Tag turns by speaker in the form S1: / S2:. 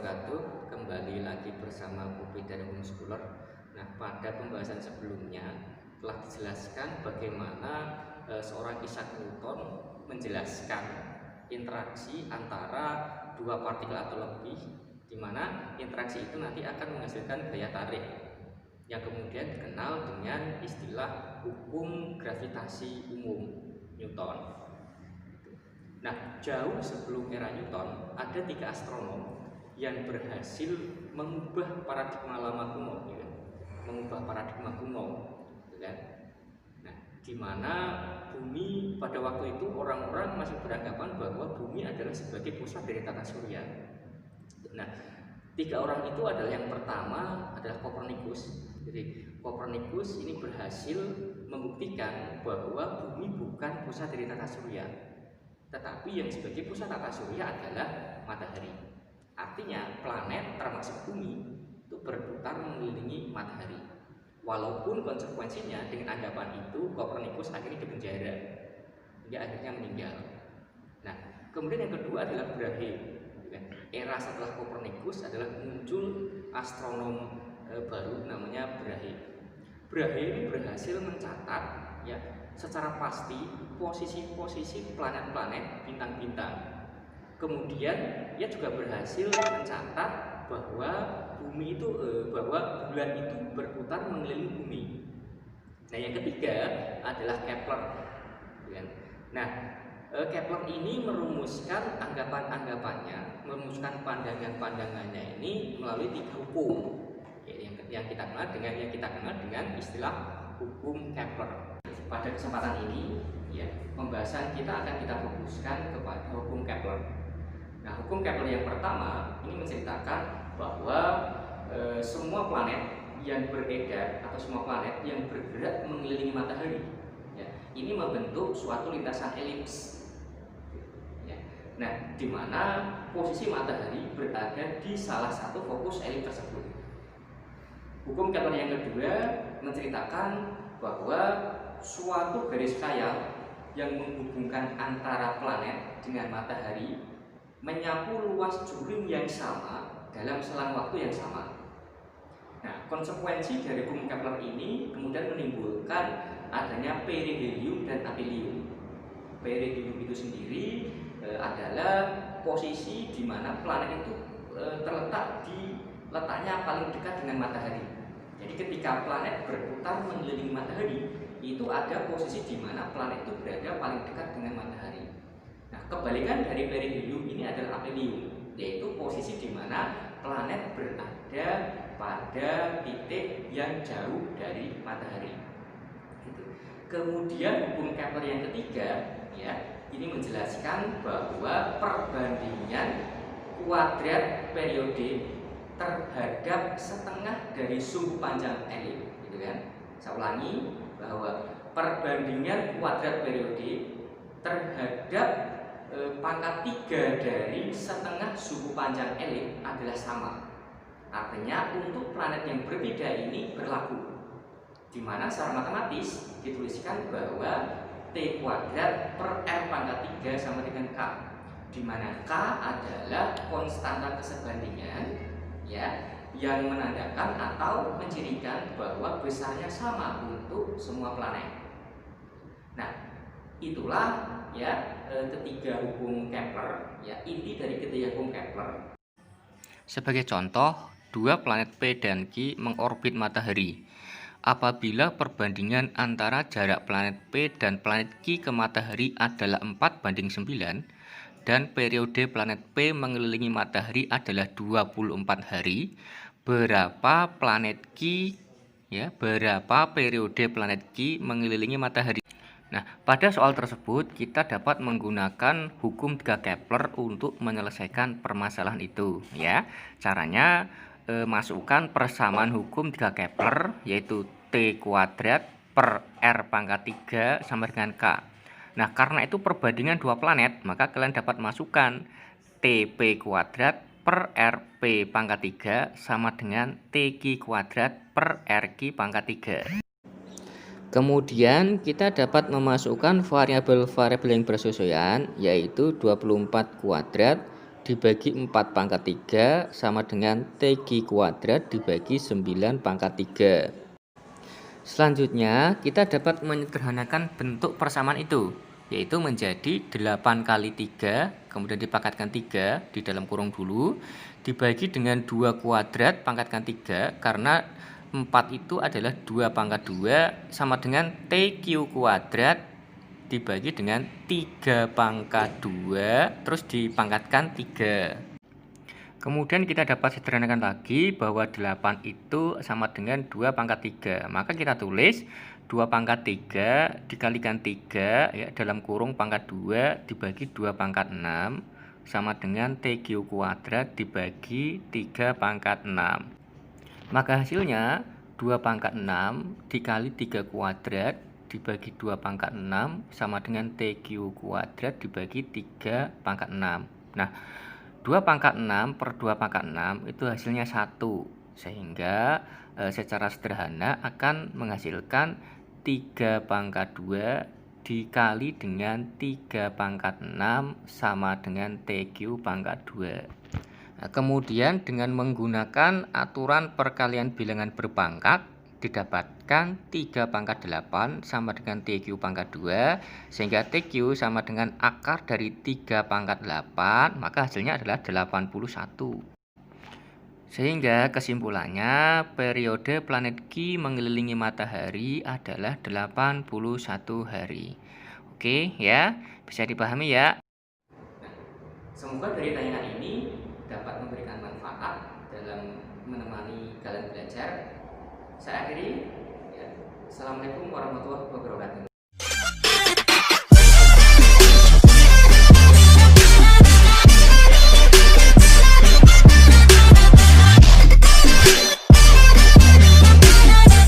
S1: wabarakatuh. Kembali lagi bersama Pupi dari Homeschooler. Nah, pada pembahasan sebelumnya telah dijelaskan bagaimana seorang Isaac Newton menjelaskan interaksi antara dua partikel atau lebih, di mana interaksi itu nanti akan menghasilkan gaya tarik yang kemudian dikenal dengan istilah hukum gravitasi umum Newton. Nah, jauh sebelum era Newton, ada 3 astronom yang berhasil mengubah paradigma lama kuno, ya. Mengubah paradigma kuno, ya. Nah, di mana bumi pada waktu itu orang-orang masih beranggapan bahwa bumi adalah sebagai pusat dari tata surya. Nah, 3 orang itu adalah, yang pertama adalah Copernicus. Jadi Copernicus ini berhasil membuktikan bahwa bumi bukan pusat dari tata surya, tetapi yang sebagai pusat tata surya adalah matahari. Artinya planet termasuk bumi itu berputar mengelilingi matahari. Walaupun konsekuensinya dengan anggapan itu Copernicus akhirnya dipenjara, dia akhirnya meninggal. Nah, kemudian yang kedua adalah Brahe. Era setelah Copernicus adalah muncul astronom baru namanya Brahe. Brahe ini berhasil mencatat, ya, secara pasti posisi-posisi planet-planet, bintang-bintang. Kemudian ia juga berhasil mencatat bahwa bumi itu bahwa bulan itu berputar mengelilingi bumi. Nah, yang ketiga adalah Kepler. Nah, Kepler ini merumuskan anggapan-anggapannya, merumuskan pandangan-pandangannya ini melalui 3 hukum, yang kita kenal dengan istilah hukum Kepler. Pada kesempatan ini, ya, pembahasan kita akan kita fokuskan kepada hukum Kepler. Nah, hukum Kepler yang pertama ini menceritakan bahwa semua planet yang beredar atau semua planet yang bergerak mengelilingi matahari, ya, ini membentuk suatu lintasan elips. Ya. Nah, di mana posisi matahari berada di salah satu fokus elips tersebut. Hukum Kepler yang kedua menceritakan bahwa suatu garis khayal yang menghubungkan antara planet dengan matahari menyapu luas juring yang sama dalam selang waktu yang sama. Nah, konsekuensi dari hukum Kepler ini kemudian menimbulkan adanya perihelium dan aphelium. Perihelium itu sendiri adalah posisi di mana planet itu terletak di letaknya paling dekat dengan matahari. Jadi ketika planet berputar mengelilingi matahari, itu ada posisi di mana planet itu berada paling dekat dengan matahari. Nah, kebalikan dari perihelium ini adalah aphelium, yaitu posisi di mana planet berada pada titik yang jauh dari matahari. Kemudian hukum Kepler yang ketiga, ya, ini menjelaskan bahwa perbandingan kuadrat periode terhadap setengah dari sumbu panjang elips, gitu kan? Saya ulangi, bahwa perbandingan kuadrat periode terhadap pangkat 3 dari setengah sumbu panjang elips adalah sama. Artinya untuk planet yang berbeda ini berlaku, di mana secara matematis dituliskan bahwa T kuadrat per R pangkat 3 sama dengan K, di mana K adalah konstanta keserbandingan, ya, yang menandakan atau mencirikan bahwa besarnya sama untuk semua planet. Nah, itulah, ya, ketiga hukum Kepler, ya, inti dari ketiga hukum Kepler.
S2: Sebagai contoh, 2 planet P dan Q mengorbit matahari. Apabila perbandingan antara jarak planet P dan planet Q ke matahari adalah 4:9 dan periode planet P mengelilingi matahari adalah 24 hari, berapa periode planet Q mengelilingi matahari? Nah, pada soal tersebut kita dapat menggunakan hukum 3 Kepler untuk menyelesaikan permasalahan itu, ya. Caranya masukkan persamaan hukum 3 Kepler, yaitu T kuadrat per R pangkat 3 sama dengan K. Nah, karena itu perbandingan 2 planet, maka kalian dapat masukkan TP kuadrat per RP pangkat 3 sama dengan TQ kuadrat per RQ pangkat 3. Kemudian kita dapat memasukkan variabel-variabel yang bersesuaian, yaitu 24 kuadrat dibagi 4 pangkat 3 sama dengan TQ kuadrat dibagi 9 pangkat 3. Selanjutnya, kita dapat menyederhanakan bentuk persamaan itu, yaitu menjadi 8 kali 3, kemudian dipangkatkan 3 di dalam kurung dulu, dibagi dengan 2 kuadrat pangkatkan 3, karena 4 itu adalah 2 pangkat 2 sama dengan TQ kuadrat dibagi dengan 3 pangkat 2, terus dipangkatkan 3. Kemudian kita dapat sederhanakan lagi bahwa 8 itu sama dengan 2 pangkat 3. Maka kita tulis 2 pangkat 3 dikalikan 3 ya, dalam kurung pangkat 2 dibagi 2 pangkat 6 sama dengan TQ kuadrat dibagi 3 pangkat 6. Maka hasilnya 2 pangkat 6 dikali 3 kuadrat dibagi 2 pangkat 6 sama dengan TQ kuadrat dibagi 3 pangkat 6. Nah, 2 pangkat 6 per 2 pangkat 6 itu hasilnya 1, sehingga secara sederhana akan menghasilkan 3 pangkat 2 dikali dengan 3 pangkat 6 sama dengan TQ pangkat 2. Nah, kemudian dengan menggunakan aturan perkalian bilangan berpangkat didapatkan 3 pangkat 8 sama dengan TQ pangkat 2, sehingga TQ sama dengan akar dari 3 pangkat 8, maka hasilnya adalah 81. Sehingga kesimpulannya periode planet Q mengelilingi matahari adalah 81 hari. Oke ya, bisa dipahami ya.
S1: Semoga dari tayangan ini dapat memberikan manfaat dalam menemani kalian belajar. Saya akhiri. Ya. Assalamualaikum warahmatullahi wabarakatuh.